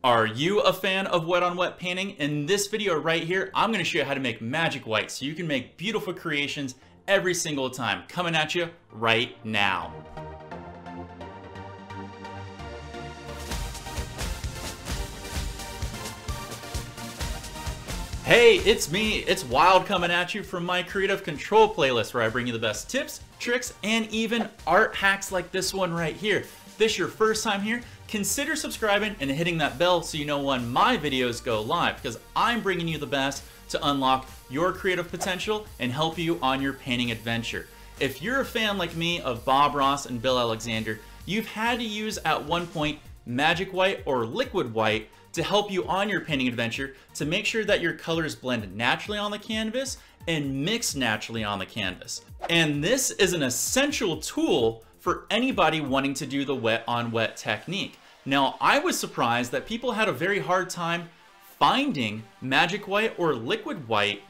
Are you a fan of wet on wet painting? In this video right here, I'm going to show you how to make magic white so you can make beautiful creations every single time. Coming at you right now. Hey, it's me, it's Wild coming at you from my Creative Control playlist where I bring you the best tips, tricks, and even art hacks like this one right here. If this is your first time here, consider subscribing and hitting that bell so you know when my videos go live, because I'm bringing you the best to unlock your creative potential and help you on your painting adventure. If you're a fan like me of Bob Ross and Bill Alexander, you've had to use at one point magic white or liquid white to help you on your painting adventure to make sure that your colors blend naturally on the canvas and mix naturally on the canvas. And this is an essential tool for anybody wanting to do the wet on wet technique. Now, I was surprised that people had a very hard time finding magic white or liquid white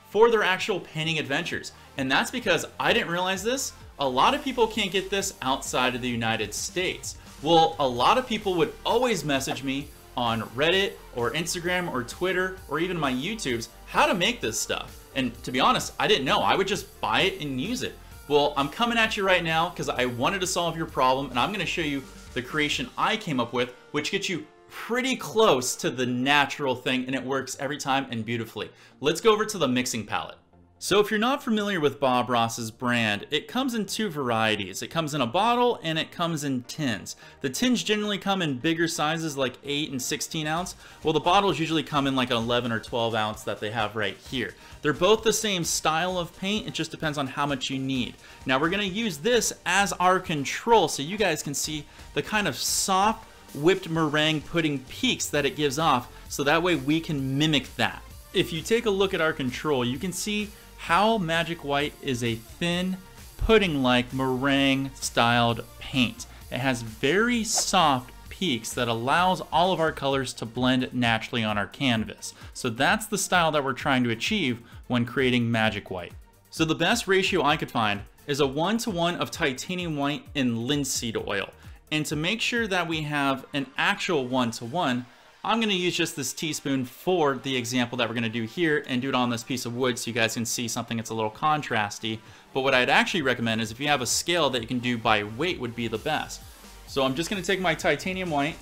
for their actual painting adventures. And that's because I didn't realize this. A lot of people can't get this outside of the United States. Well, a lot of people would always message me on Reddit or Instagram or Twitter or even my YouTubes how to make this stuff. And to be honest, I didn't know. I would just buy it and use it. Well, I'm coming at you right now because I wanted to solve your problem, and I'm going to show you the creation I came up with, which gets you pretty close to the natural thing, and it works every time and beautifully. Let's go over to the mixing palette. So if you're not familiar with Bob Ross's brand, it comes in two varieties. It comes in a bottle and it comes in tins. The tins generally come in bigger sizes like 8 and 16 ounce, while the bottles usually come in like an 11 or 12 ounce that they have right here. They're both the same style of paint, it just depends on how much you need. Now we're gonna use this as our control so you guys can see the kind of soft whipped meringue pudding peaks that it gives off, so that way we can mimic that. If you take a look at our control, you can see how magic white is a thin, pudding-like meringue-styled paint. It has very soft peaks that allows all of our colors to blend naturally on our canvas. So that's the style that we're trying to achieve when creating magic white. So the best ratio I could find is a 1-to-1 of titanium white and linseed oil. And to make sure that we have an actual 1-to-1, I'm going to use just this teaspoon for the example that we're going to do here and do it on this piece of wood so you guys can see something that's a little contrasty. But what I'd actually recommend is if you have a scale that you can do by weight would be the best. So I'm just going to take my titanium white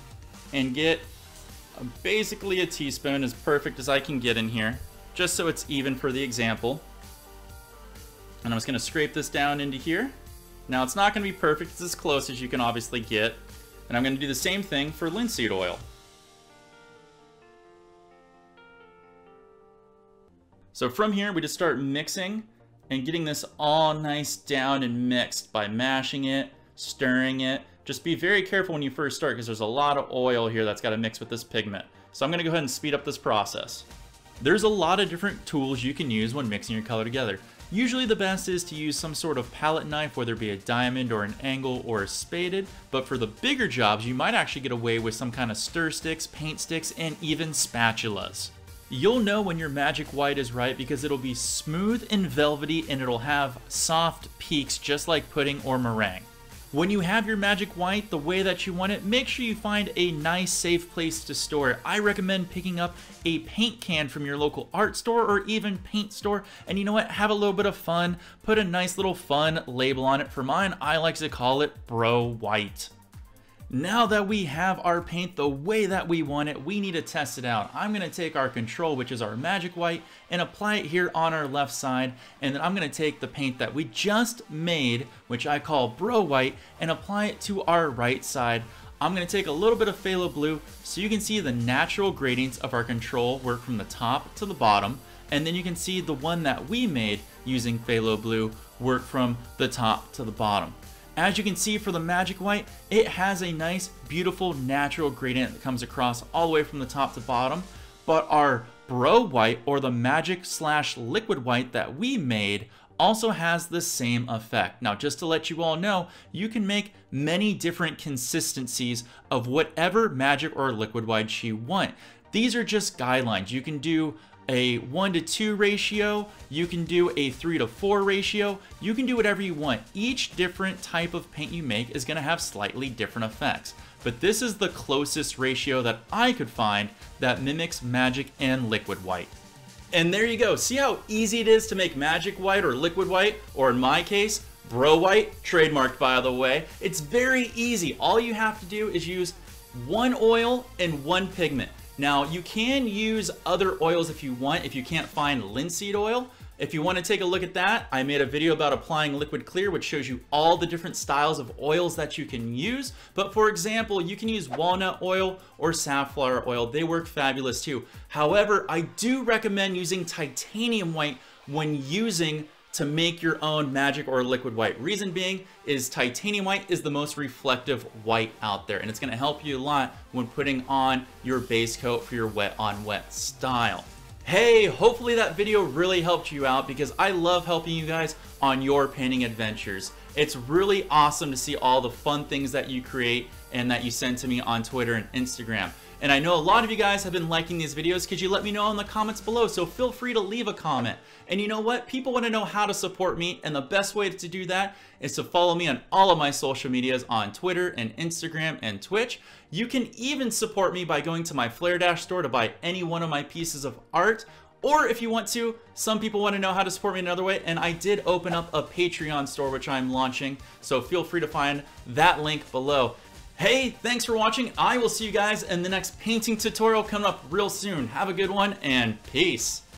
and get basically a teaspoon, as perfect as I can get in here, just so it's even for the example. And I'm just going to scrape this down into here. Now it's not going to be perfect, it's as close as you can obviously get. And I'm going to do the same thing for linseed oil. So from here, we just start mixing and getting this all nice down and mixed by mashing it, stirring it. Just be very careful when you first start because there's a lot of oil here that's got to mix with this pigment. So I'm going to go ahead and speed up this process. There's a lot of different tools you can use when mixing your color together. Usually the best is to use some sort of palette knife, whether it be a diamond or an angle or a spaded, but for the bigger jobs, you might actually get away with some kind of stir sticks, paint sticks, and even spatulas. You'll know when your magic white is right because it'll be smooth and velvety and it'll have soft peaks just like pudding or meringue. When you have your magic white the way that you want it, make sure you find a nice safe place to store it. I recommend picking up a paint can from your local art store or even paint store, and you know what, have a little bit of fun, put a nice little fun label on it. For mine, I like to call it Bro White. Now that we have our paint the way that we want it, we need to test it out. I'm going to take our control, which is our magic white, and apply it here on our left side. And then I'm going to take the paint that we just made, which I call Bro White, and apply it to our right side. I'm going to take a little bit of phthalo blue so you can see the natural gradients of our control work from the top to the bottom. And then you can see the one that we made using phthalo blue work from the top to the bottom. As you can see for the magic white, it has a nice, beautiful, natural gradient that comes across all the way from the top to bottom. But our Bro White, or the magic/liquid white that we made, also has the same effect. Now, just to let you all know, you can make many different consistencies of whatever magic or liquid white you want. These are just guidelines. You can do a 1-to-2 ratio, you can do a 3-to-4 ratio, you can do whatever you want. Each different type of paint you make is going to have slightly different effects. but this is the closest ratio that I could find that mimics magic and liquid white. And there you go. See how easy it is to make magic white or liquid white, or in my case, Bro White, trademarked by the way. It's very easy. All you have to do is use one oil and one pigment. Now you can use other oils if you want, if you can't find linseed oil. If you want to take a look at that, I made a video about applying liquid clear, which shows you all the different styles of oils that you can use. But for example, you can use walnut oil or safflower oil. They work fabulous too. However, I do recommend using titanium white when using to make your own magic or liquid white. Reason being is titanium white is the most reflective white out there, and it's going to help you a lot when putting on your base coat for your wet on wet style. Hey, hopefully that video really helped you out, because I love helping you guys on your painting adventures. It's really awesome to see all the fun things that you create and that you send to me on Twitter and Instagram. And I know a lot of you guys have been liking these videos because you let me know in the comments below, so feel free to leave a comment. And you know what? People want to know how to support me, and the best way to do that is to follow me on all of my social medias on Twitter and Instagram and Twitch. You can even support me by going to my Flaredash store to buy any one of my pieces of art. Or if you want to, some people want to know how to support me another way, and I did open up a Patreon store which I'm launching, so feel free to find that link below. Hey, thanks for watching. I will see you guys in the next painting tutorial coming up real soon. Have a good one, and peace.